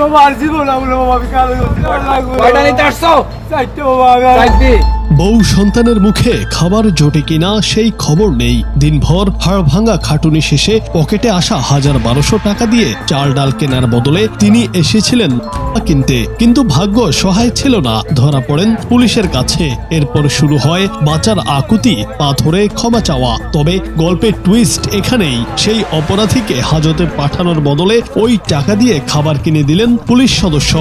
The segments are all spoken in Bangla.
তোমার জীবন আমরা আমি কালো কয়টা নিতে আসছো? চাইতে বাবা চাইবি? বউ সন্তানের মুখে খাবার জোটে কিনা সেই খবর নেই। দিনভর হাড় ভাঙা খাটুনি শেষে পকেটে আসা ১,১২০০ টাকা দিয়ে চাল ডাল কেনার বদলে তিনি এসেছিলেন কিনতে, কিন্তু ভাগ্য সহায় ছিল না। ধরা পড়েন পুলিশের কাছে। এরপর শুরু হয় বাঁচার আকুতি, পা ধরে ক্ষমা চাওয়া। তবে গল্পের টুইস্ট এখানেই, সেই অপরাধীকে হাজতে পাঠানোর বদলে ওই টাকা দিয়ে খাবার কিনে দিলেন পুলিশ সদস্য।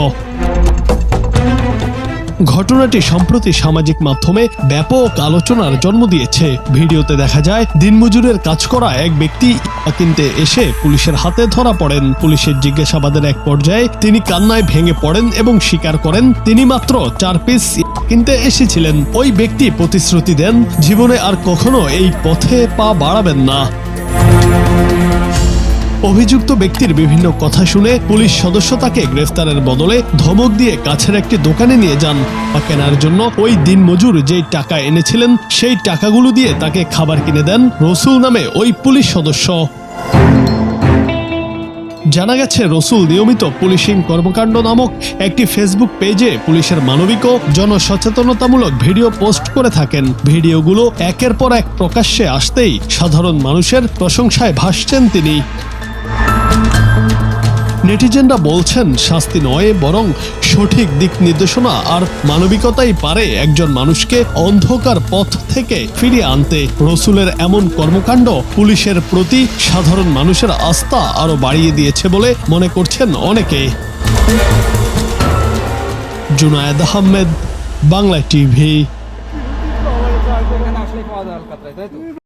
ঘটনাটি সম্প্রতি সামাজিক মাধ্যমে ব্যাপক আলোচনার জন্ম দিয়েছে। ভিডিওতে দেখা যায় দিনমজুরের কাজ করা এক ব্যক্তি কিনতে এসে পুলিশের হাতে ধরা পড়েন। পুলিশের জিজ্ঞাসাবাদের এক পর্যায়ে তিনি কান্নায় ভেঙে পড়েন এবং স্বীকার করেন তিনি মাত্র 4 পিস কিনতে এসেছিলেন। ওই ব্যক্তি প্রতিশ্রুতি দেন জীবনে আর কখনো এই পথে পা বাড়াবেন না। অভিযুক্ত ব্যক্তির বিভিন্ন কথা শুনে পুলিশ সদস্য তাকে গ্রেফতারের বদলে ধমক দিয়ে কাছের একটি দোকানে নিয়ে যান। কেনার জন্য ওই দিনমজুর যেই টাকা এনেছিলেন সেই টাকাগুলো দিয়ে তাকে খাবার কিনে দেন রসুল নামে ওই পুলিশ সদস্য। জানা গেছে রসুল নিয়মিত পুলিশিং কর্মকাণ্ড নামক একটি ফেসবুক পেজে পুলিশের মানবিক ও জনসচেতনতামূলক ভিডিও পোস্ট করে থাকেন। ভিডিওগুলো একের পর এক প্রকাশ্যে আসতেই সাধারণ মানুষের প্রশংসায় ভাসছেন তিনি। নেটিজেনরা বলছেন শাস্তি নয়, বরং সঠিক দিক নির্দেশনা আর মানবিকতাই পারে একজন মানুষকে অন্ধকার পথ থেকে ফিরিয়ে আনতে। রসুলের এমন কর্মকাণ্ড পুলিশের প্রতি সাধারণ মানুষের আস্থা আরো বাড়িয়ে দিয়েছে বলে মনে করছেন অনেকে। জুনায়েদ আহমেদ, বাংলা টিভি। এখানে আসলে পাওয়া যায় আলকাতরায়, তাই তো?